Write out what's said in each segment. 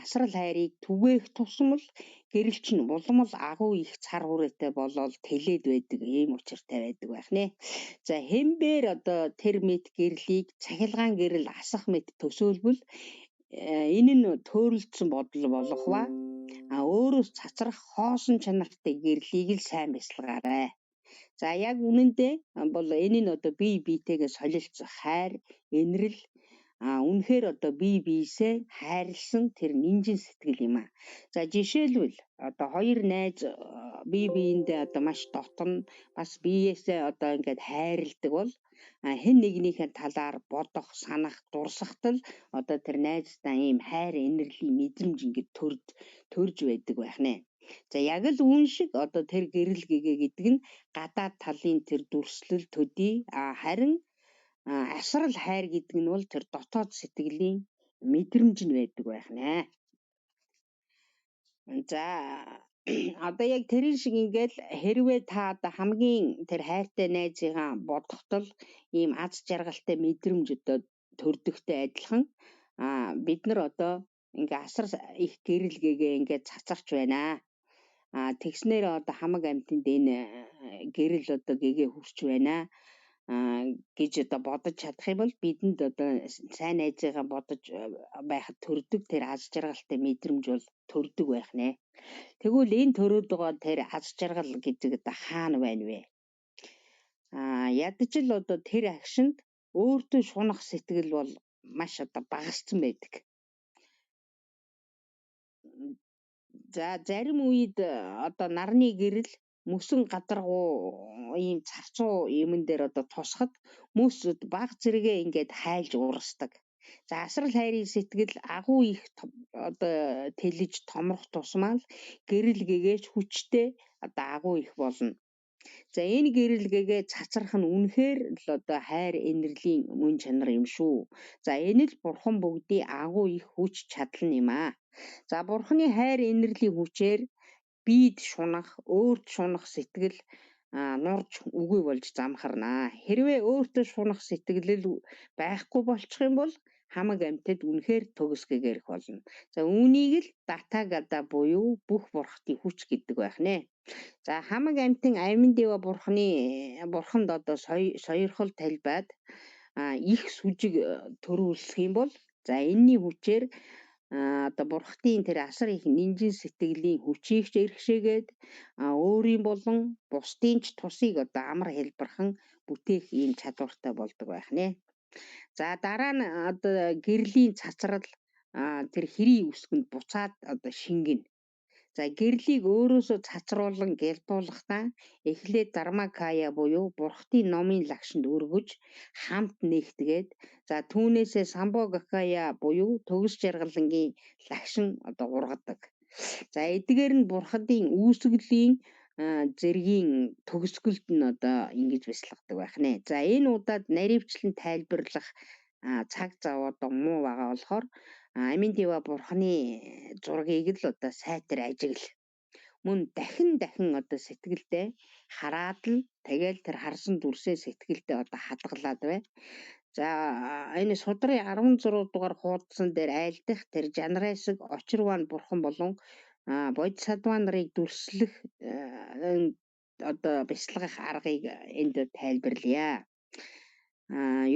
асрал хайрыг түгээх тусмал гэрэл чинь улам л агуу их цар хүрээтэй болоод тэлээд байдаг ийм учиртай байдаг байх нэ. За хэмбэр одоо тэр мэд гэрлийг цахилгаан гэрэл асах мэт төсөөлбөл энэ нь төөрөлдсөн бодол болох ба өөрөөс цацрах хоосон чанартай гэрлийг л сайн бясалгаарай. За яг үнэндээ бол энэ нь одоо бие биетэйгээ солилцох хайр, инрэл үнэхээр одоо бие биесээ хайрлсан тэр нинжин сэтгэл юм аа. За жишээлбэл одоо хоёр найз бие биендээ одоо маш дотно бас биеэсээ одоо ингээд хайрладаг бол хэн нэгнийхээ талаар бодох, санах, дурсахтал одоо тэр найзтай ийм хайр, инэрлийн мэдрэмж ингээд төрж байдаг байх нэ. За яг л үн шиг одоо тэр гэрэл гэгээ гэдэг нь гадаад талын тэр дүрслэл төдий харин асрал хайр гэдэг нь бол тэр дотоод сэтгэлийн мэдрэмж нь байдаг байх нэ. За одоо яг тэрэн шиг ингээл хэрвээ та одоо хамгийн тэр хайртай найзыгаа бодохтол ийм аз жаргалтай мэдрэмж одоо төрдөгтэй адилхан бид нар одоо ингээ асар их гэрэл гэгээ ингээ цацарч байна. Тэгснээр одоо хамаг амьтанд энэ гэрэл одоо гэгээ хүрч байна гэж одоо бодож чадах юм бол бидэнд одоо сайн найзыгаа бодож байхад төрдөг тэр аз жаргалтай мэдрэмж бол төрдөг байх нэ. Тэгвэл энэ төрөөд байгаа тэр аз жаргал гэдэг одоо хаана байна вэ? Ядаж л одоо тэр агшинд өөртөө шунах сэтгэл бол маш одоо багассан байдаг. За зарим үед одоо нарны гэрэл мөсөн гадаргуу ийм царцуу юмн дээр одоо тусахад мөс баг зэрэгээ ингээд хайлж урсдаг. За асрал хайрын сэтгэл агуу их одоо тэлж томрох тусмаа л гэрэл гэгээч хүчтэй одоо агуу их болно. За энэ гэрэл гэгээ цацрах нь үнэхээр л одоо хайр, инэрлийн мөн чанар юм шүү. За энэ л бурхан бүгдийн агуу их хүч чадал юм аа. За бурханы хайр, инэрлийн хүчээр биед шунах, өөрт шунах сэтгэл нурж үгүй болж замхарнаа. Хэрвээ өөртөө шунах сэтгэл байхгүй болчих юм бол хамаг амьтад үнэхээр төгсгэгээрх болно. За үүнийг л датагада буюу бүх бурхтын хүч гэдэг байх нэ. За хамаг амьтан амин дэва бурханд одоо сойрхол талбайд их сүжиг төрүүлэх юм бол за энэний хүчээр одоо бурхтын тэр асар их нинжин сэтгэлийн хүчийг ч эрхшээгээд өөрийн болон бусдын ч тусыг одоо амар хэлбэрхэн бүтээх ийм чадвартай болдог байх нэ. За дараа нь одоо гэрлийн цацрал тэр хэрийн үсгэнд буцаад одоо шингэнэ. За гэрлийг өөрөөсөө цацруулан гэлбуулахдаа эхлээд дармакая буюу бурхтын номын лагшинд өргөж хамт нэгтгээд за түүнээсээ самбогакая буюу төгс жаргалангийн лагшин одоо ургадаг. За эдгээр нь бурхадын үүсгэлийн зэргийн төгсгөлд нь одоо ингэж бясалгадаг байх нэ. За энэ удаад наривчлан тайлбарлах цаг зав одоо муу байгаа болохоор амин дэва бурханы зургийг л одоо сайтар ажигл мөн дахин одоо сэтгэлдээ хараад л тэгэл тэр харсан дүрсээ сэтгэлдээ одоо хадгалаад бай. За энэ судрын 16 дугаар хуудсан дээр айлдах тэр жанрайсаг очирван бурхан болон бодисатва нарыг дүрслэх одоо бясалгах аргыг энд тайлбарлая.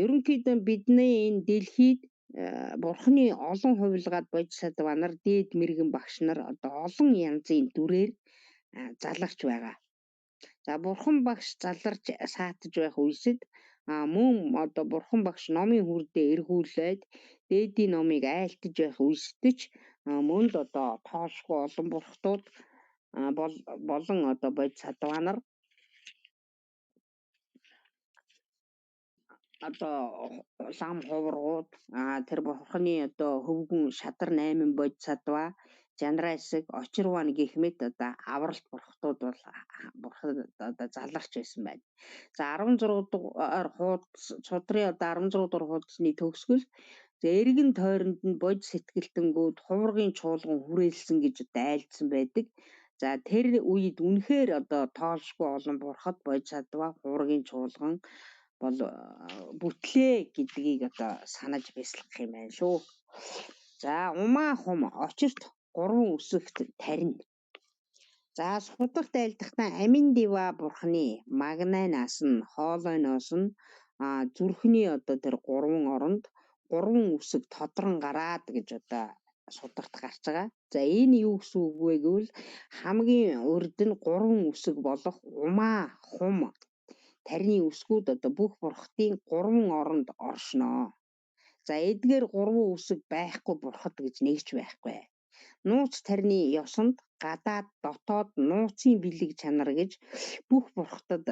Ерөнхийдөө бидний энэ дэлхийд бурханы олон хувилгаад бодисатва нар дээд мэрэгэн багш нар одоо олон янзын дүрээр заларч байгаа. За бурхан багш заларч саатаж байх үесэд мөн одоо бурхан багш номын хүрдээ эргүүлээд дээдийн номыг айлтаж байх үестэйч мөн л одоо тоошгүй олон бурхтууд болон одоо бодисатва нар одоо лам хувргууд тэр бурханы одоо хөвгүн шадар 8 бодисатва жанрайсаг очирван гэх мэт одоо авралт бурхтууд бол бурхад одоо заларч байсан байна. За 16 дугаар хуудас судрын одоо 16 дугаар хуудасны төгсгөл эргэн тойронд нь бод сэтгэлтэнгүүд хувргийн чуулган хүрээлсэн гэж одоо айлдсан байдаг. За тэр үед үнэхээр одоо тоолшгүй олон бурхад бодисатва хувргийн чуулган бол бүтлээ гэдгийг одоо санаж бясалгах юм байна шүү. За умаа хум очирт 3 үсэгт тарина. За судагт айлдахдаа амин дива бурхны магнанаас нь хоолойноос нь зүрхний одоо тэр 3 оронд 3 үсэг тодрон гараад гэж одоо судагт гарч байгаа. За энэ юу гэсэн үг вэ гэвэл хамгийн урд нь 3 үсэг болох умаа хум тарины үсгүүд одоо бүх бурхтын 3 оронд оршноо. За эдгээр 3 үсэг байхгүй бурхад гэж нэгж байхгүй. Нууц тарины ёсонд гадаад дотоод нууцын бэлэг чанар гэж бүх бурхтад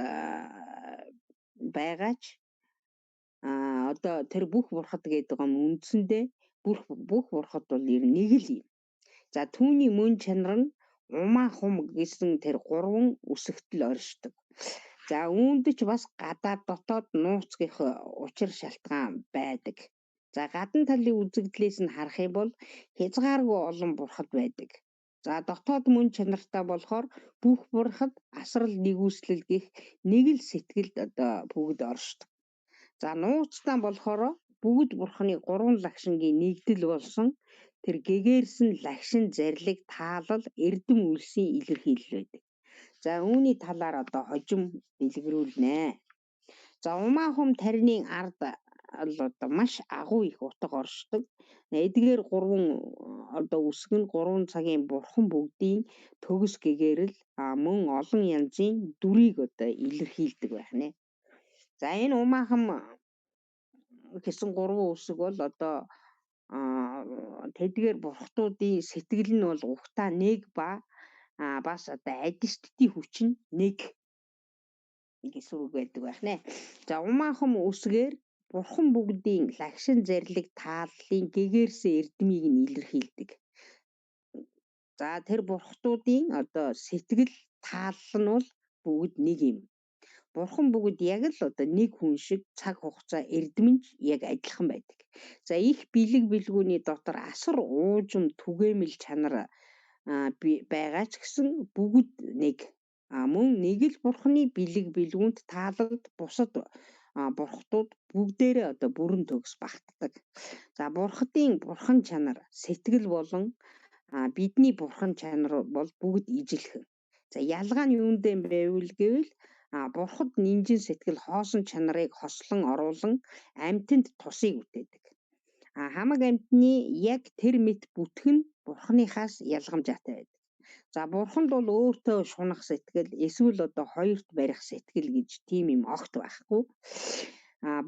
байгаач одоо тэр бүх бурхад гэдэг юм үндсэндээ бүх бурхад бол нэг л юм. За түүний мөн чанар нь умаа хум гэсэн тэр 3 үсэгт л оршдог. За үүнд ч бас гадаад дотоод нууцгийнх учир шалтгаан байдаг. За гадна талын үзэгдлээс нь харах юм бол хязгааргүй олон бурхад байдаг. За дотоод мөн чанартай болохоор бүх бурхад асрал нэгүслэл гих нэг л сэтгэлд одоо бүгд оршдог. За нууцтай болохоор бүгд бурханы 3 лагшингийн нэгдэл болсон тэр гэгээрсэн лагшин зарлиг таалал эрдэм үлсийн илэрхийлэл байдаг. За үүний талаар одоо хожим дэлгэрүүлнэ. За умаа хум тарины ард одоо маш агуу их утга оршдог. Эдгээр 3 одоо үсэг нь 3 цагийн бурхан бүгдийн төгс гэгэрэл мөн олон янзын дүрийг одоо илэрхийлдэг байх нэ. За энэ умаа хум гэсэн 3 үсэг бол одоо тэдгээр бурхтуудын сэтгэл нь бол ухтаа нэг ба бас одоо адистийн хүч нь нэг гэсэн үг байдаг байх нэ. За умаа хум үсгээр бурхан бүгдийн лагшин зарлиг тааллын гэгээрсэн эрдмийг нь илэрхийлдэг. За тэр бурхтуудын одоо сэтгэл таалал нь бол бүгд нэг юм. Бурхан бүгд яг л одоо нэг хүн шиг цаг хугацаа эрдэмж яг адилхан байдаг. За их бэлэг бэлгүүний дотор асар уужим түгээмэл чанар байгаа ч гэсэн бүгд нэг. Мөн нэг л бурханы бэлэг бэлгүүнд таалалд бусад бурхтууд бүгдээрээ одоо бүрэн төгс багтдаг. За бурхан чанар сэтгэл болон бидний бурхан чанар бол бүгд ижилхэн. За ялгаа нь юунд юм байвал гэвэл бурхад нинжин сэтгэл хоосон чанарыг хослон оруулан амьтанд тусыг үтээдэг. Хамаг амьтны яг тэр мэт бүтгэн бурханыхаас ялгамжаатай байдаг. За бурханд бол өөртөө шунах сэтгэл эсвэл одоо хоёрт барих сэтгэл гэж тийм юм огт байхгүй.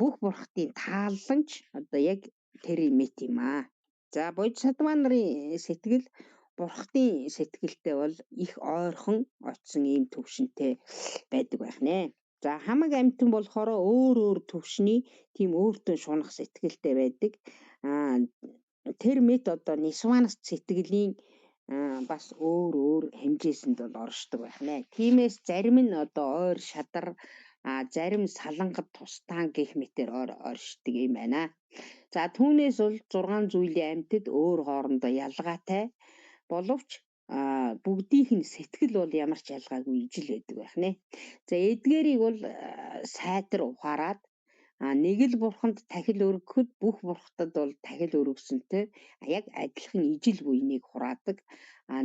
Бүх бурхтын таалланч одоо яг тэр мэт юм аа. За бодис садмаа нарын сэтгэл бурхтын сэтгэлтэй бол их ойрхон очсон ийм төвшөнтэй байдаг байх нэ. За хамаг амьтан болохоор өөр төвшний тийм өөртөө шунах сэтгэлтэй байдаг. Тэр мэт одоо нисванас сэтгэлийн бас өөр хэмжээсэнд бол оршдог байх нэ. Тиймээс зарим нь одоо ойр шадар зарим салангад тустаан гэх мэтээр оршдог юм байна. За түүнээс бол 6 зүйлийн амьтад өөр хоорондоо ялгаатай боловч бүгдийнх нь сэтгэл бол ямар ч ялгаагүй ижил байдаг байх нэ. За эдгээрийг бол сайтар ухаарад нэг л бурханд тахил өргөхөд бүх бурхтад бол тахил өргөсөнтэй яг адилхан ижил буйныг хураадаг.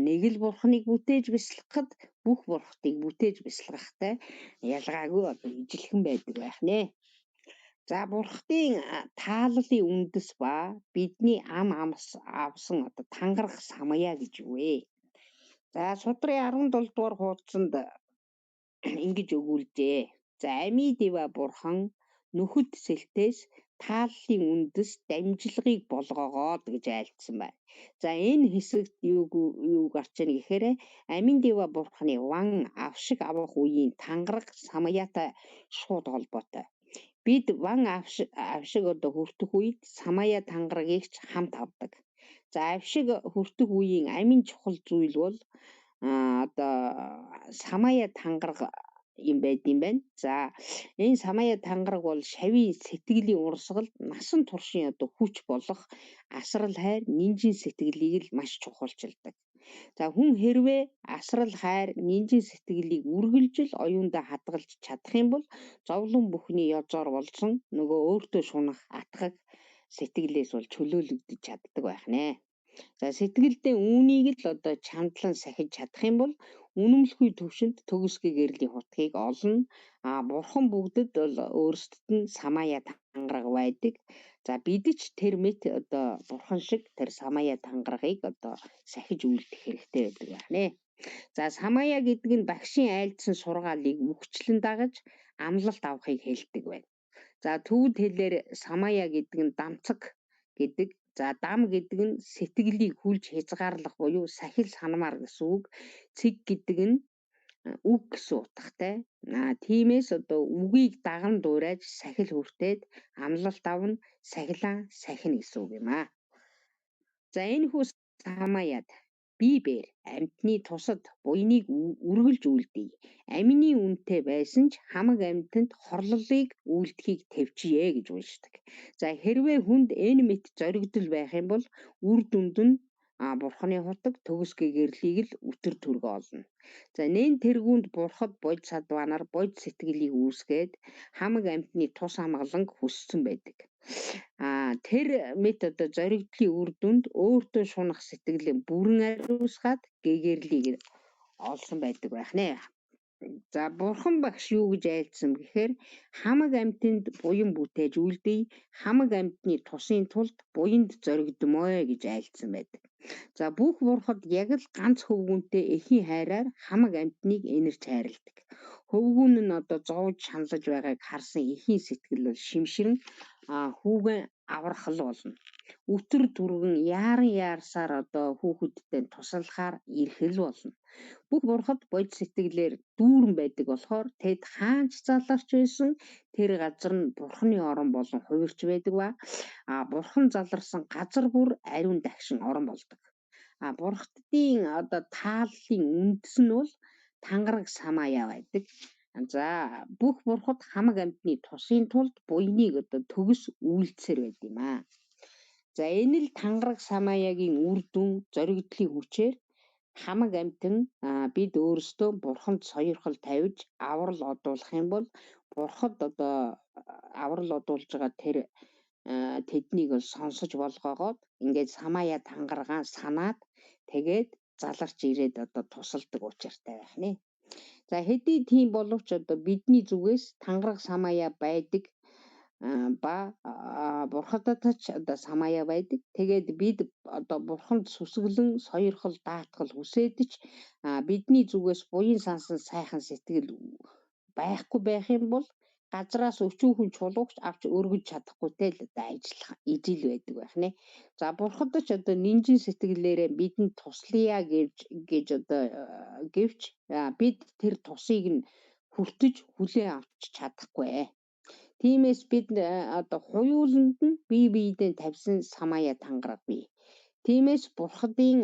Нэг л бурханыг бүтээж бясалгахад бүх бурхтыг бүтээж бясалгахтай ялгаагүй ижилхэн байдаг байх нэ. За бурхтын тааллын үндэс ба бидний ам авсан одоо тангарах самая гэж юу вэ? За судрын 17 дугаар хуудсанд ингэж өгүүлжээ. За ами дива бурхан нүхэд сэлтээс тааллын үндэс дамжлагыг болгоогоод гэж айлдсан байна. За энэ хэсэгт юу гарч ийн гэхээр амин дива бурханы ван авшиг авах үеийн тангараг самаятай шууд холбоотой. Бид ван авшиг одоо хүртэх үед самая тангарагийг ч хамт авдаг. За авшиг хүртэх үеийн амин чухал зүйл бол одоо самая тангараг юм байд юм байна. За энэ самая тангараг бол шавийн сэтгэлийн урсгалд насан туршийн одоо хүч болох асрал хайр нинжин сэтгэлийг л маш чухалчилдаг. За хүн хэрвээ асрал хайр нинжин сэтгэлийг үргэлжил оюундаа хадгалж чадах юм бол зовлон бүхний язоор болсон нөгөө өөртөө шунах атгах сэтгэлээс бол чөлөөлөгдөж чаддаг байх нэ. За сэтгэлдээ үүнийг л одоо чамдлан сахиж чадах юм бол үнэмлэхүй төвшөнд төгсгөө гэрлийн хутгийг олно. Бурхан бүгдэд бол өөрсдөд нь самая тангараг байдаг. За бид ч тэр мэт одоо бурхан шиг тэр самая тангарагыг одоо сахиж үлдэх хэрэгтэй байдаг байна. За самая гэдэг нь багшийн айлдсан сургаалыг үхчлэн дагаж амлалт авахыг хэлдэг байна. За төвд хэлээр самая гэдэг нь дамцаг гэдэг. За дам гэдэг нь сэтгэлийг хүлж хязгаарлах буюу сахил санамар гэсэн үг. Цэг гэдэг нь үг гэсэн утгатай. Тиймээс одоо үгийг даган дуурайж сахил хүртээд амлалт авна, сахилаа сахина гэсэн үг юм аа. За энэ хүү самаяад бибээр амьтны тусад буяныг үргэлж үлдээ. Амины үнэтэй байсан ч хамаг амьтанд хорлолыг үлдэхийг төвчье гэж уншдаг. За хэрвээ хүнд энэ мэт зоригдол байх юм бол үр дүнд нь бурханы хутаг төгсгөө гэрлийг л үтэр түргэ олно. За нэн тэргуунд бурхад бод садванаар бод сэтгэлийг үүсгээд хамаг амьтны тус хамгааланг хүссэн байдаг. Тэр мэт одоо зоригдлын үр дүнд өөртөө шунах сэтгэлээ бүрэн ариусгаад гэгэрлийг олсон байдаг байх нэ. За бурхан багш юу гэж айлдсан гэхээр хамаг амьтанд буян бүтээж үлдээ, хамаг амьтны тусын тулд буянд зоригдмоо гэж айлдсан байдаг. За бүх бурхад яг л ганц хөвгүнтэй эхийн хайраар хамаг амьтныг инэрч хайрладаг. Хөвгүн нь одоо зовж шаналж байгааг харсан эхийн сэтгэл бол шимширэн хүүгэн аврахал болно. Үтэр түргэн яаран яарсаар одоо хүүхэдтэй туслахаар ирхэл болно. Бүх бурхад бод сэтгэлээр дүүрэн байдаг болохоор тэд хаанч заларч байсан тэр газар нь бурханы орон болон хувирч байдаг ба бурхан заларсан газар бүр ариун дагшин орон болдог. Бурхадын одоо тааллын үндэс нь бол тангараг самая байдаг. За бүх бурхад хамаг амьтны тусын тулд буйныг одоо төгс үйлдсээр байд юм аа. За энэ л тангараг самаягийн үр дүн зоригдлын хүчээр хамаг амьтан бид өөрсдөө бурханд сойрхол тавьж аврал одуулах юм бол бурхад одоо аврал одуулж байгаа тэр тэднийг бол сонсож болгоогоод ингээд самая тангарагаан санаад тэгээд заларч ирээд одоо тусалдаг учиртай байх нэ. За хэдий тийм боловч одоо бидний зүгээс тангараг самая байдаг ба бурхадад ч одоо самая байдаг. Тэгээд бид одоо бурханд сүсгэлэн сойрхол даатгал хүсээд ч бидний зүгээс буян сансан сайхан сэтгэл байхгүй байх юм бол газраас өчүүхэн чулуугч авч өргөж чадахгүйтэй л одоо ажиллах ижил байдаг байх нэ. За бурхад ч одоо нинжин сэтгэлээрээ бидэнд туслая гэж одоо гэвч бид тэр тусыг нь хүртэж хүлээн авч чадахгүй. Тиймээс бид одоо хуйууланд нь бие биедээ тавьсан самая тангараг бий. Тиймээс бурхадын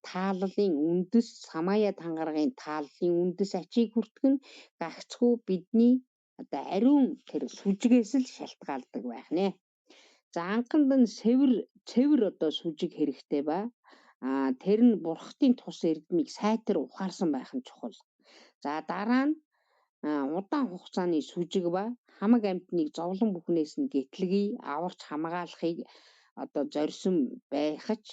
тааллын үндэс самая тангарагын тааллын үндэс ачийг хүртэх нь гагцхүү бидний одоо ариун тэр сүжигээс л шалтгаалдаг байх нэ. За анханд нь цэвэр одоо сүжиг хэрэгтэй ба тэр нь бурхадын тус эрдмийг сайтар ухаарсан байх нь чухал. За дараа нь удаан хугацааны сүжиг ба хамаг амьтныг зовлон бүхнээс нь гэтлэгийг аварч хамгаалахыг одоо зорьсон байх ч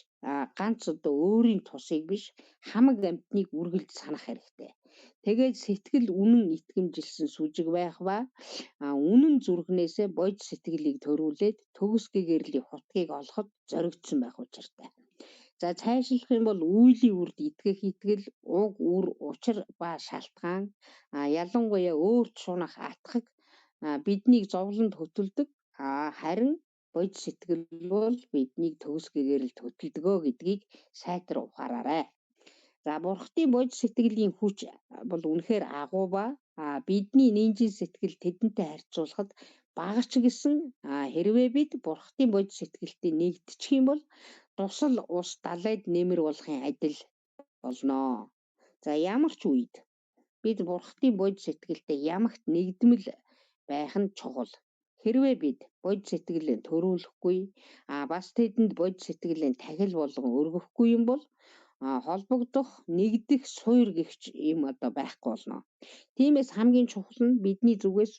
ганц одоо өөрийн тусыг биш хамаг амьтныг үргэлж санах хэрэгтэй. Тэгээд сэтгэл үнэн итгэмжилсэн сүжиг байх ба үнэн зүрхнээсээ бод сэтгэлийг төрүүлээд төгс гэгэрлийн хутгийг олоход зоригдсон байх учиртай. За цаашлах юм бол үйлийн үрд итгэх итгэл, уг үр учир ба шалтгаан ялангуяа өөрт шунах атгах биднийг зовлонд хөтөлдөг харин бод сэтгэл бол биднийг төгс гэгэрэлд хөтөлдөгөө гэдгийг сайтар ухаараарай. За бурхтын бод сэтгэлийн хүч бол үнэхээр агуу ба бидний нинжин сэтгэл тэдэнтэй харьцуулахад багч гэсэн хэрвээ бид бурхтын бод сэтгэлтэй нэгдчих юм бол тусал ус далайд нэмэр болохын адил болноо. За ямар ч үед бид бурхтын бод сэтгэлтэй ямагт нэгдмэл байх нь чухал. Хэрвээ бид бод сэтгэлээ төрүүлэхгүй бас тэдэнд бод сэтгэлийн тахил болгон өргөхгүй юм бол холбогдох нэгдэх суур гихч юм одоо байхгүй болно. Тиймээс хамгийн чухал нь бидний зүгээс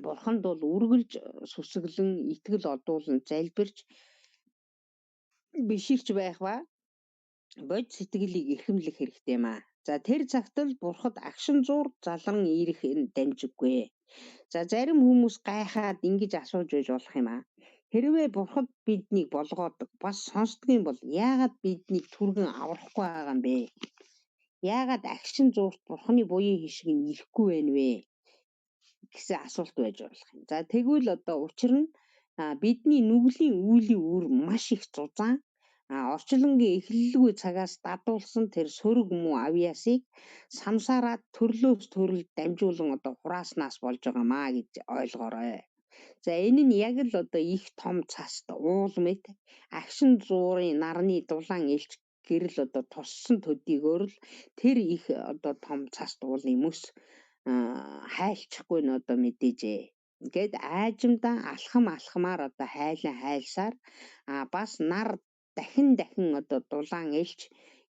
бурханд бол үргэлж сүсгэлэн итгэл одуулан залбирч биширч байх ба бод сэтгэлийг эрхэмлэх хэрэгтэй юм аа. За тэр цагт л бурхад агшин зуур залран ирэх нь дамжиггүй. За зарим хүмүүс гайхаад ингэж асууж байж болох юм аа. Хэрвээ бурхад биднийг болгоодог бас сонсдгийн бол яагаад биднийг түргэн аврахгүй байгаа юм бэ? Яагаад агшин зуурт бурханы буян хишиг нь ирэхгүй байна вэ гэсэн асуулт байж болох юм. За тэгвэл одоо учир нь бидний нүглийн үүлийн үр маш их зузаан орчлонгийн эхлэлгүй цагаас дадуулсан тэр сөрөг муу авьяасыг самсаараад төрлөөс төрөл дамжуулан одоо хурааснаас болж байгаамаа гэж ойлгоорой. За энэ нь яг л одоо их том цаст уул мэт агшин зуурын нарны дулаан элч гэрэл одоо туссан төдийгөр л тэр их одоо том цаст уулын мөс хайлчихгүй нь одоо мэдээжээ. Ингээд аажимдаа алхамаар одоо хайлан хайлсаар бас нар дахин одоо дулаан элч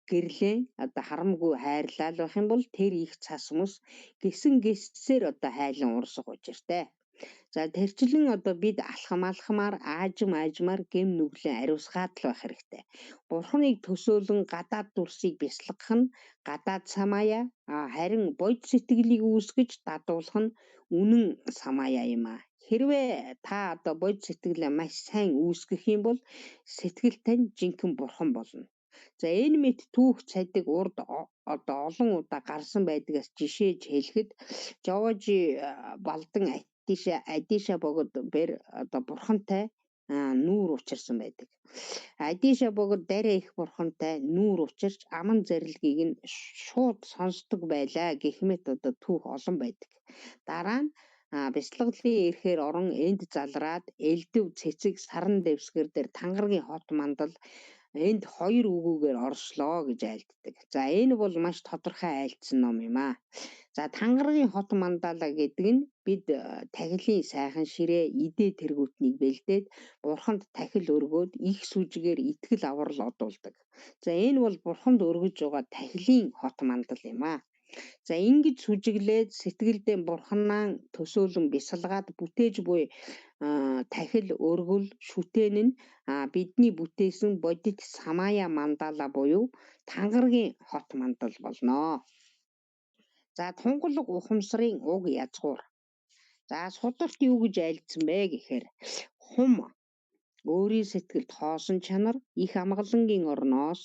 гэрлээ одоо харамгүй хайрлал байх юм бол тэр их цас мөс гисээр одоо хайлан урсах учиртай. За тэрчлэн одоо бид алхамаар аажмаар гэм нүглэн ариусгаад л байх хэрэгтэй. Бурхныг төсөөлөн гадаад дүрсийг бясалгах нь гадаад самаяа харин бод сэтгэлийг үүсгэж дадуулах нь үнэн самаяа юм аа. Хэрвээ та одоо бод сэтгэлээ маш сайн үүсгэх юм бол сэтгэл тань жинхэнэ бурхан болно. За энэ мэт түүх цадиг урд одоо олон удаа гарсан байдгаас жишээж хэлэхэд Жовожи балдан Адиша богод бэр одоо бурхантай нүүр учирсан байдаг. Адиша богод дарэ их бурхантай нүүр учирч аман зарилгийг нь шууд сонсдог байлаа гэх мэт одоо түүх олон байдаг. Дараа нь бяцлаглалын эрхээр орон энд залраад элдэв цэцэг саран дэвсгэр дээр тангаргийн хот мандал энд хоёр үгүүгээр орслоо гэж айлддаг. За энэ бол маш тодорхой айлдсан ном юм аа. За тангаргийн хот мандала гэдэг нь бид тахилын сайхан ширээ идэ тэргүүтнийг бэлдээд бурханд тахил өргөөд их сүжгээр итгэл аврал одуулдаг. За энэ бол бурханд өргөж байгаа тахилын хот мандал юм аа. За ингэж сүжиглээд сэтгэлдээ бурханаа төсөөлөн бясалгаад бүтээж буй тахил өргөл шүтэн нь бидний бүтээсэн бодит самая мандала буюу тангаргийн хот мандал болно. За тунгалаг ухамсарын уг язгуур. За сударт юу гэж айлдсан бэ гэхээр хум өөрийн сэтгэлд хоосон чанар их амгалангийн орноос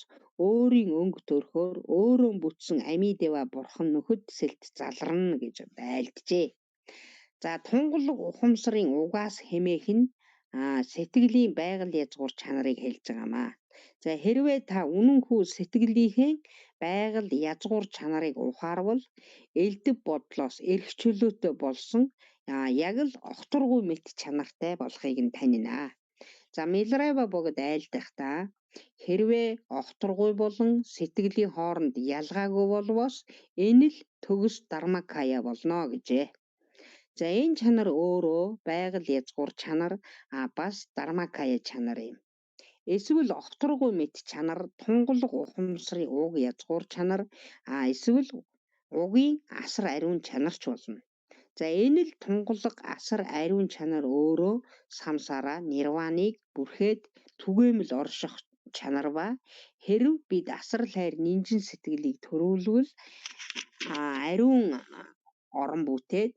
өөрийн өнгө төрхөөр өөрөө бүтсэн ами дэва бурхан нөхөд сэлт залрна гэж айлджээ. За тунгалаг ухамсарын угаас хэмээх нь сэтгэлийн байгаль язгуур чанарыг хэлж байгаамаа. За хэрвээ та үнэнхүү сэтгэлийнхээ байгаль язгуур чанарыг ухаарвал элдэв бодлоос эрх чөлөөтэй болсон яг л огторгүй мэт чанартай болохыг нь танина. За Милрева богод айлдахдаа хэрвээ огторгүй болон сэтгэлийн хооронд ялгаагүй болвоос энэ л төгс дармакая болно гэжээ. За энэ чанар өөрөө байгаль язгуур чанар бас дармакая чанар юм. Эсвэл огторгүй мэт чанар тунгалаг ухамсарын уг язгуур чанар эсвэл угийн асар ариун чанарч болно. За энэ л тунгалаг асар ариун чанар өөрөө самсараа нирваныг бүрхээд түгээмэл орших чанар ба хэрв бид асар хайр нинжин сэтгэлийг төрүүлвэл ариун орон бүтээд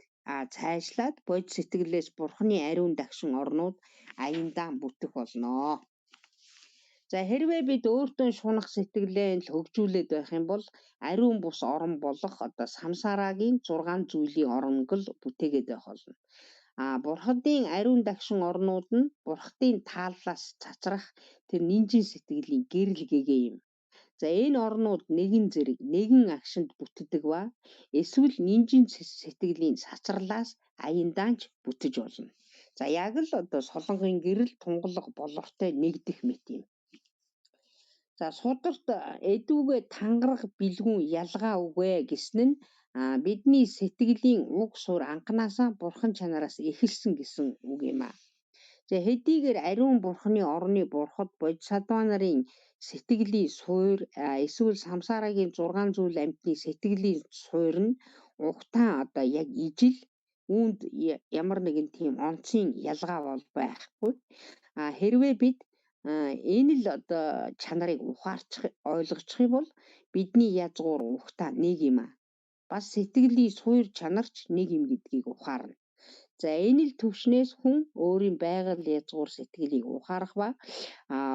цаашлаад бод сэтгэлээс бурханы ариун дагшин орнууд аяндаа бүтэх болно. За хэрвээ бид өөртөө шунах сэтгэлээ л хөгжүүлээд байх юм бол ариун бус орон болох одоо самсарагийн 6 зүйлийн оронг л бүтээгээд байх болно. Бурхадын ариун дагшин орнууд нь бурхадын тааллаас цацрах тэр нинжин сэтгэлийн гэрэл гэгээ юм. За энэ орнууд нэгэн зэрэг нэгэн агшинд бүтдэг ба эсвэл нинжин сэтгэлийн сацралаас аяндаач бүтэж болно. За яг л одоо солонгийн гэрэл тунгалаг болортой нэгдэх мэт юм. За сударт эдүүгээ тангарах бэлгүүн ялгаа үгэ гэсэн нь бидний сэтгэлийн уг суурь анханасаа бурхан чанараас эхэлсэн гэсэн үг юм аа. За хэдийгээр ариун бурханы орны бурхад бодисатва нарын сэтгэлийн суурь эсвэл самсарагийн 6 зүйл амьтны сэтгэлийн суурь нь угтаа одоо яг ижил үүнд ямар нэгэн тийм онцгийн ялгаа бол байхгүй. Хэрвээ бид Энэ л одоо чанарыг ухаарчих ойлгочих юм бол бидний язгуур ухтаа нэг юм а. Бас сэтгэлийн суур чанарч нэг юм гэдгийг ухаарна. За энэ л төвшнээс хүн өөрийн байгаль язгуур сэтгэлийг ухаарах ба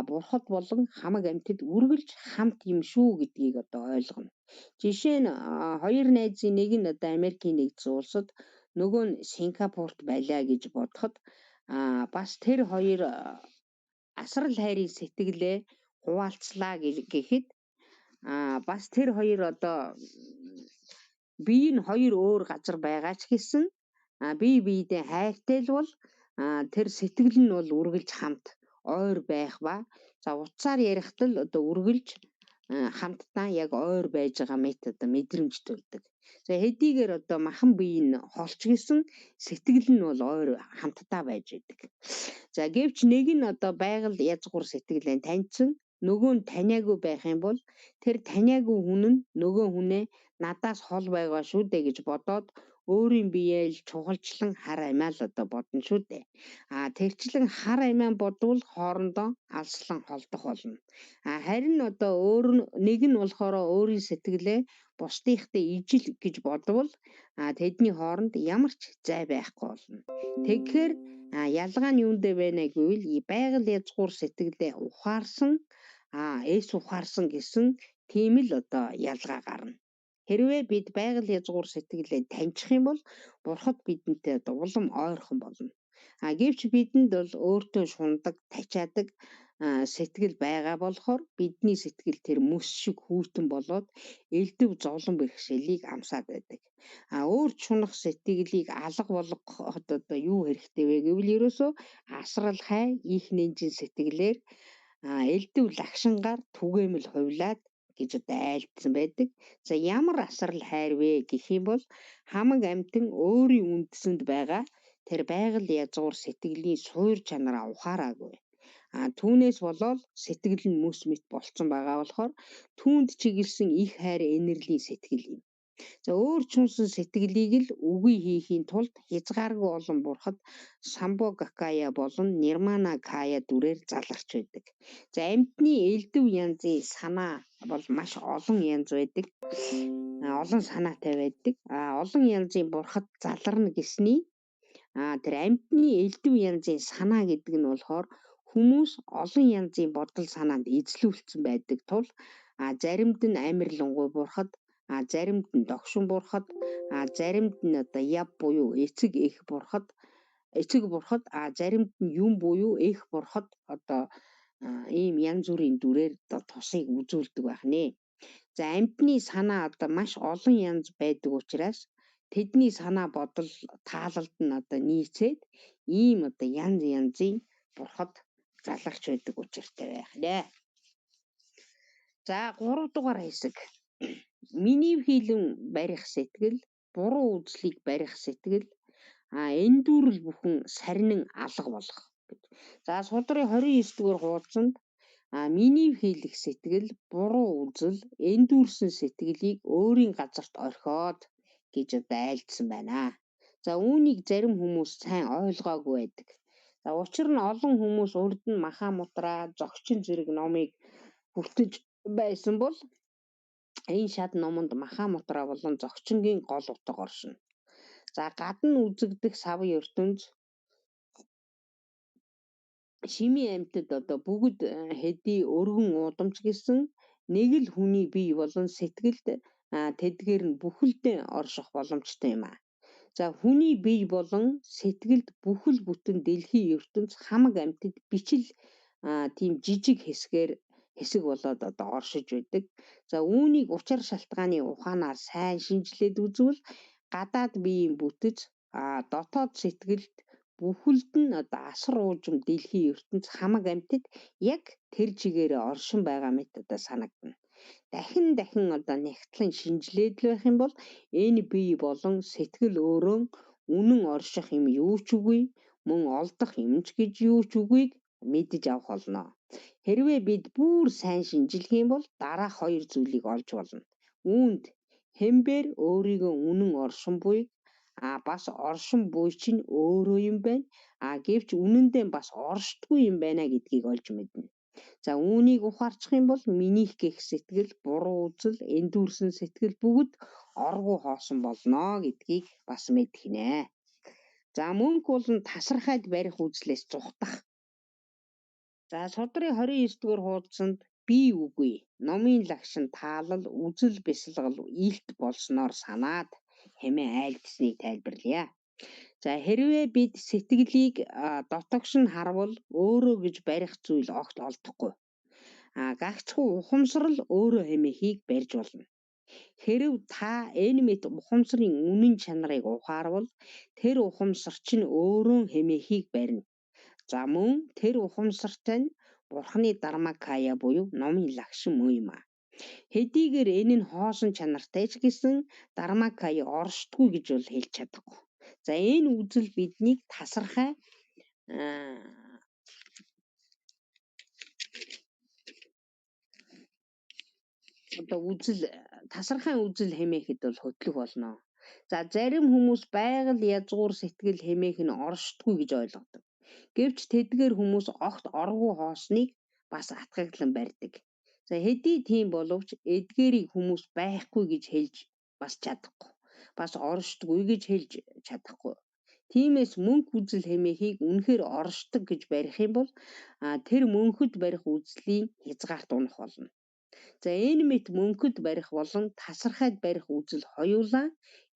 бурхад болон хамаг амьтад үргэлж хамт юм шүү гэдгийг одоо ойлгоно. Жишээ нь хоёр найзын нэг нь одоо Америкийн нэгдсэн улсад нөгөө нь Сингапурт байлаа гэж бодоход бас тэр хоёр асрал хайрын сэтгэлээ хуваалцлаа гэхэд бас тэр хоёр одоо бие нь хоёр өөр газар байгаа ч гэсэн бие биедээ хайртай л бол тэр сэтгэл нь бол үргэлж хамт ойр байх ба за утсаар ярихт л одоо үргэлж хамтдаа яг ойр байж байгаа мэт одоо мэдрэмж төрдөг. За хэдийгээр одоо махан бие нь холч гисэн сэтгэл нь бол ойр хамтдаа байж идэг. За гэвч нэг нь одоо байгаль язгуур сэтгэлээ таньсан нөгөө нь таниагүй байх юм бол тэр таниагүй хүн нь нөгөө хүнээ надаас хол байгаа шүү дээ гэж бодоод өөрийн биеэ л чухалчлан хар амиа л одоо бодно шүү дээ. Тэрчлэн хар амиа бодвол хоорондоо алслан холдох болно. Харин одоо нэг нь болохоор өөрийн сэтгэлээ бусдынхтай ижил гэж бодвол тэдний хооронд ямар ч зай байхгүй болно. Тэгэхээр ялгаа нь юундэ байна гэвэл байгаль язгуур сэтгэлээ ухаарсан эс ухаарсан гэсэн тийм л одоо ялгаа гарна. Хэрвээ бид байгаль язгуур сэтгэлээ таньчих юм бол бурхад бидэнтэй одоо улам ойрхон болно. Гэвч бидэнд бол өөртөө шундаг, тачаадаг сэтгэл байгаа болохоор бидний сэтгэл тэр мөс шиг хүүтэн болоод элдв зовлон бэрхшээлийг амсаад байдаг. Өөр чунах сэтгэлийг алга болгоход одоо юу хэрэгтэй вэ гэвэл ерөөсөө асрал хай, их нэнжин сэтгэлээр элдв лагшингаар түгээмэл хувлаад гэж одоо айлдсан байдаг. За ямар асрал хайр вэ гэх юм бол хамаг амтэн өөрийн үндэсэнд байгаа тэр байгаль язгуур сэтгэлийн суур чанараа ухаараагүй. Түүнээс болоод сэтгэл нь мөс мэт болцсон байгаа болохоор түүнд чиглэсэн их хайр энерлийн сэтгэл юм. За өөр чунсан сэтгэлийг л үгүй хийхийн тулд хязгааргүй олон бурхад самбогакая болон нирмана кая дүрээр заларч байдаг. За амьтны элдв янзын санаа бол маш олон янз байдаг. Олон санаатай байдаг. Олон янзын бурхад заларна гэсний тэр амьтны элдв янзын санаа гэдэг нь болохоор хүмүүс олон янзын бодол санаанд эзлүүлсэн байдаг тул заримд нь амирлангуй бурхад заримд нь догшин бурхад заримд нь одоо яв буюу эцэг бурхад заримд нь юм буюу эх бурхад одоо ийм янз бүрийн дүрээр одоо тусыг үзүүлдэг байх нэ. За амьтны санаа одоо маш олон янз байдаг учраас тэдний санаа бодол таалалд нь одоо нийцээд ийм одоо янз янзын бурхад заларч байдаг учиртай байх нэ. За 3 дугаар хэсэг. Минийвхийлэн барих сэтгэл, буруу үзлийг барих сэтгэл, эндүүрэл бүхэн сарнин алга болох гэж. За судрын 29 дугаар хуудсанд минийвхийлэх сэтгэл, буруу үзэл, эндүүрсэн сэтгэлийг өөрийн газарт орхиод гэж одоо айлдсан байна. За үүнийг зарим хүмүүс сайн ойлгоогүй байдаг. За учир нь олон хүмүүс урд нь Махамутра, зогчин зэрэг номыг хүртэж байсан бол энэ шат номонд Махамутра болон зогчингийн гол утга оршино. За гадна үзэгдэх савын ертөнц шимийн амьтад одоо бүгд хэдий өргөн удамж гэсэн нэг л хүний бие болон сэтгэлд тэдгээр нь бүхэлдээ орших боломжтой юм а. За хүний бие болон сэтгэлд бүхэл бүтэн дэлхийн ертөнц хамаг амьтад бичил тийм жижиг хэсэг болоод одоо оршиж байдаг. За үүнийг учир шалтгааны ухаанаар сайн шинжилээд үзвэл гадаад биеийн бүтэц дотоод сэтгэлд бүхэлд нь одоо асар уужим дэлхийн ертөнц хамаг амьтад яг тэр чигээрээ оршин байгаа мэт одоо санагдана. Дахин одоо нягтлан шинжилээд л байх юм бол энэ бие болон сэтгэл өөрөө үнэн орших юм юу ч үгүй, мөн олдох юм ч гэж юу ч үгүйг мэдэж авах болно. Хэрвээ бид бүр сайн шинжилэх юм бол дараах хоёр зүйлийг олж болно. Үүнд хэмбэр өөрийгөө үнэн оршин буйг бас оршин буй чинь өөрөө юм байна. Гэвч үнэндээ бас оршдгүй юм байна гэдгийг олж мэднэ. За үүнийг ухаарчих юм бол минийх гэх сэтгэл, буруу үзэл, эндүүрсэн сэтгэл бүгд оргуу хоосон болно гэдгийг бас мэдэх нэ. За мөнгө болон тасархайд барих үзлээс зүхтах. За судрын 29-р хуудсанд би үгүй номын лагшин таалал үзэл бясалгал илт болсноор санаад хэмээн айлдсныг тайлбарлая. За хэрвээ бид сэтгэлийг дотогш нь харвал өөрөө гэж барих зүйл огт олдохгүй. Гагцхүү ухамсарл өөрөө хэмээхийг барьж болно. Хэрв та энэ мэт ухамсарын үнэн чанарыг ухаарвал тэр ухамсар чинь өөрөө хэмээхийг барина. За мөн тэр ухамсартай нь Бурхны Дармакая буюу номын лагшин мөн юм а. Хэдийгээр энэ нь хоосон чанартай ч гэсэн Дармакая оршдгүй гэж бол хэлж чадахгүй. За энэ үзэл биднийг тасархай тасархай үзэл хэмээхэд бол хөтлөх болно. За зарим хүмүүс байгаль язгуур сэтгэл хэмээх нь оршдгүй гэж ойлгодог. Гэвч тэдгээр хүмүүс огт оргуу хоосныг бас атгаглан барьдаг. За хэдий тийм боловч эдгээрийг хүмүүс байхгүй гэж хэлж бас чадахгүй. Бас оршдгүй гэж хэлж чадахгүй. Тиймээс мөнх үзэл хэмээхийг үнэхээр оршдог гэж барих юм бол тэр мөнхөд барих үзлийн хязгаарт унах болно. За энэ мэт мөнхөд барих болон тасархайд барих үзэл хоёулаа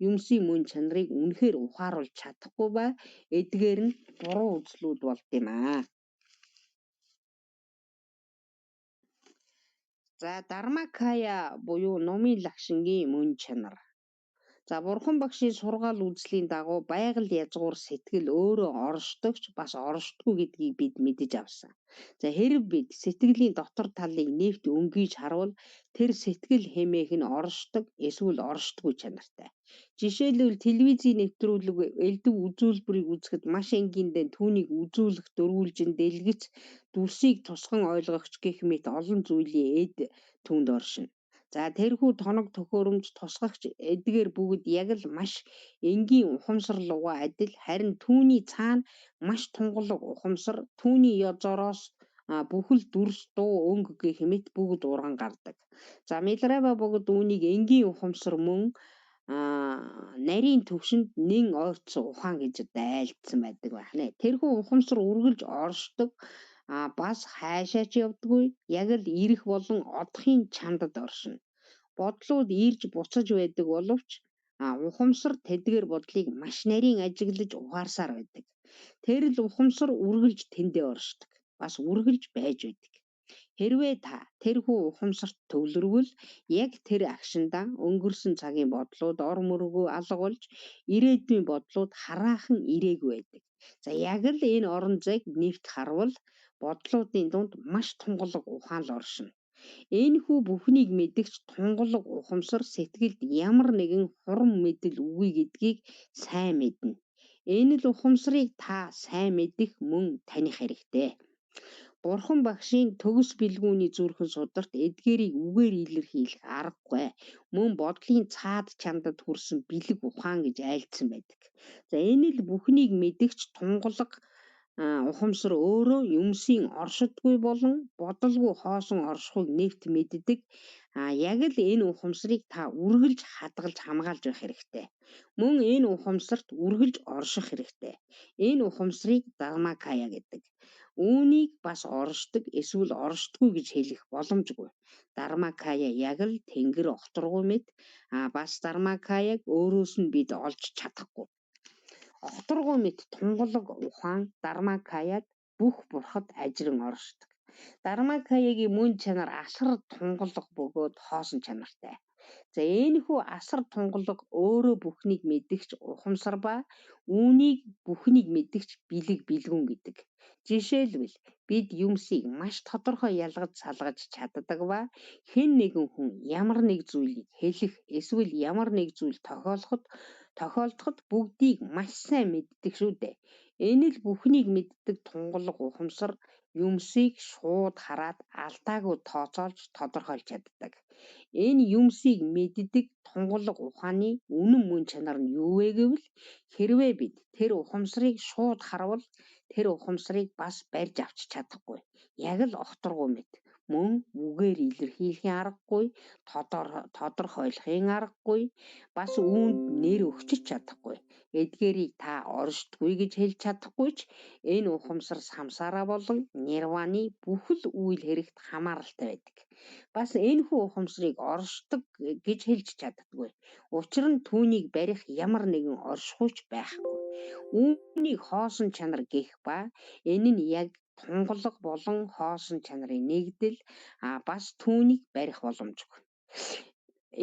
юмсийн мөн чанарыг үнэхээр ухааруулж чадахгүй ба эдгээр нь буруу үзлүүд болд юм аа. За Дармакая буюу номын лагшингийн мөн чанар. За Бурхан багшийн сургаал үзлийн дагуу байгаль язгуур сэтгэл өөрөө оршдогч бас оршдгүй гэдгийг бид мэдэж авсан. За хэрв бид сэтгэлийн дотор талыг нэвт өнгийж харвал тэр сэтгэл хэмээх нь оршдог эсвэл оршдгүй чанартай. Жишээлбэл телевизийн нэвтрүүлэг элдв үзүүлбэрийг үзэхэд маш энгийндээ түүнийг үзүүлэх дөрвөлжин дэлгэц дүрсийг тусган ойлгогч гэх мэт олон зүйлийн эд түнд оршино. За тэрхүү тоног төхөөрөмж тусгагч эдгээр бүгд яг л маш энгийн ухамсар руугаа адил харин түүний цаана маш тунгалаг ухамсар түүний язороос бүхэл дүрс дуу өнгө гэх мэт бүгд урган гардаг. За Милрава бүгд үүнийг энгийн ухамсар мөн нарийн төвшөнд нэн ойртсон ухаан гэж айлдсан байдаг байна. Тэрхүү ухамсар үргэлж оршдог бас хайшаа ч явдаггүй яг л ирэх болон одохын чандад оршино. Бодлууд ирж буцаж байдаг боловч ухамсар тэдгээр бодлыг маш нарийн ажиглаж ухаарсаар байдаг. Тэр л ухамсар үргэлж тэндээ оршдог. Бас үргэлж байж байдаг. Хэрвээ та тэрхүү ухамсарт төвлөрвөл яг тэр агшиндаа өнгөрсөн цагийн бодлууд ор мөргөө алга болж ирээдүйн бодлууд хараахан ирээгүй байдаг. За яг л энэ орон зайг нэвт харвал бодлуудын дунд маш тунгалаг ухаан л оршино. Энэхүү бүхнийг мэдгч тунгалаг ухамсар сэтгэлд ямар нэгэн хурам мэдэл үгүй гэдгийг сайн мэднэ. Энэ л ухамсарыг та сайн мэдэх мөн таних хэрэгтэй. Бурхан багшийн төгс бэлгүүний зүрхэн сударт эдгээрийг үгээр илэрхийлэх аргагүй. Мөн бодлын цаад чандад хүрсэн бэлэг ухаан гэж айлдсан байдаг. За энэ л бүхнийг мэдгч тунгалаг ухамсар өөрөө юмсийн оршидгүй болон бодолгүй хоосон оршихуйг нэвт мэддэг. Яг л энэ ухамсарыг та үргэлж хадгалж хамгаалж байх хэрэгтэй. Мөн энэ ухамсарт үргэлж орших хэрэгтэй. Энэ ухамсарыг Дармакая гэдэг. Үүнийг бас оршдог эсвэл оршдгүй гэж хэлэх боломжгүй. Дармакая яг л тэнгэр огторгуй мэт бас Дармакаяг өөрөөс нь бид олж чадахгүй. Огторгуй мэт тунгалаг ухаан Дармакаяд бүх бурхад ажрын оршдог. Дармакаягийн мөн чанар асар тунгалаг бөгөөд хоосон чанартай. За энэхүү асар тунгалаг өөрөө бүхнийг мэдгч ухамсар ба үүнийг бүхнийг мэдгч бэлэг бэлгүн гэдэг. Жишээлбэл бид юмсыг маш тодорхой ялгаж салгаж чаддаг ба хэн нэгэн хүн ямар нэг зүйлийг хэлэх эсвэл ямар нэг зүйл тохиолдоход бүгдийг маш сайн мэддэг шүү дээ. Энэ л бүхнийг мэддэг тунгалаг ухамсар юмсыг шууд хараад алдаагүй тооцоолж тодорхойлж чаддаг. Энэ юмсыг мэддэг тунгалаг ухааны үнэн мөн чанар нь юу вэ гэвэл хэрвээ бид тэр ухамсарыг шууд харвал тэр ухамсарыг бас барьж авч чадахгүй. Яг л огторгуу мэт. Мөн үгээр илэрхийлэхийн аргагүй, тодорхойлохын аргагүй, бас үүнд нэр өгч чадахгүй. Эдгээрийг та оршдгүй гэж хэлж чадахгүй ч энэ ухамсар самсараа болон нирваны бүхэл үйл хэрэгт хамааралтай байдаг. Бас энэхүү ухамсарыг оршдог гэж хэлж чаддаггүй. Учир нь түүнийг барих ямар нэгэн оршихуйч байхгүй. Үүнийг хоосон чанар гэх ба энэ нь яг тунгалаг болон хоосон чанарын нэгдэл бас түүнийг барих боломжгүй.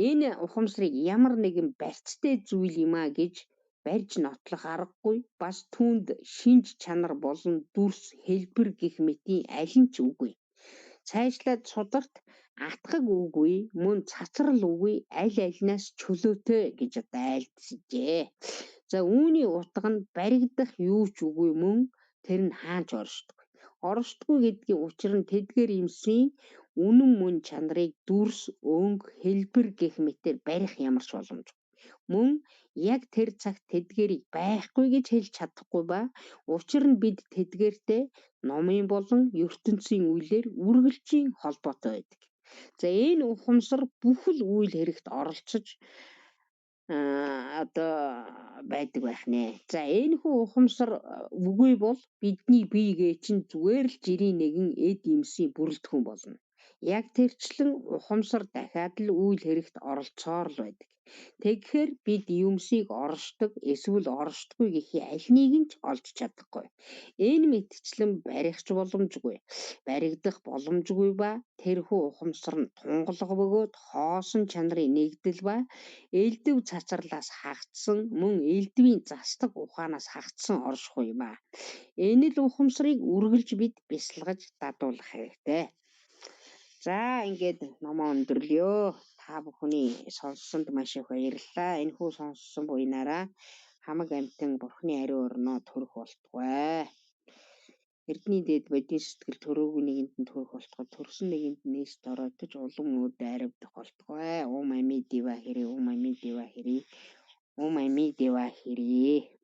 Энэ ухамсарыг ямар нэгэн барьцтай зүйл юм а гэж барьж нотлох аргагүй, бас түүнд шинж чанар болон дүрс хэлбэр гэх мэтийн аль нь ч үгүй. Цаашлаад сударт атгаг үгүй, мөн цацрал үгүй, аль альнаас чөлөөтэй гэж айлтжээ. За үүний утга нь баригдах юу ч үгүй, мөн тэр нь хаач оршдгүй. Оршдгүй гэдгийн учир нь тэдгээр юмсийн үнэн мөн чанарыг дүрс, өнгө, хэлбэр гэх мэтээр барих ямарч боломжгүй. Мөн яг тэр цагт тэдгээрийг байхгүй гэж хэлж чадахгүй ба учир нь бид тэдгээртэй номын болон ертөнцийн үйлээр үргэлжийн холбоотой байдаг. За энэ ухамсар бүхэл үйл хэрэгт оролцож байдаг байх нэ. За энэхүү ухамсар үгүй бол бидний биегээ чинь зүгээр л жирийн нэгэн эд юмсийн бүрэлдэхүүн болно. Яг тэрчлэн ухамсар дахиад л үйл хэрэгт оролцоор л байдаг. Тэгэхээр бид юмсыг оршдог эсвэл оршдгүй гэхий аль нэг нь ч олж чадахгүй. Энэ мэтчлэн барихч боломжгүй, баригдах боломжгүй ба тэрхүү ухамсар нь тунгалаг бөгөөд хоосон чанарын нэгдэл ба элдв цацралаас хагцсан мөн элдвийн застаг ухаанаас хагцсан оршихуй юм а. Энэ л ухамсарыг үргэлж бид бясалгаж дадуулах хэрэгтэй. За ингээд номоо өндөрлөё. Та бүхний сонссонд маш их баярлалаа. Энэхүү сонссон буйнаараа хамаг амтэн бурхны ариун орноо төрөх болтугай. Эрдний дэд бодийн сэтгэл төрөөгүй нэгэнд нь төрөх болтугай. Төрсөн нэгэнд нь нээст оройтож улам үүд айравдах болтугай. Ом ами дива хэрэг, ом ами дива хэрэг, ом ами дива хэрэг.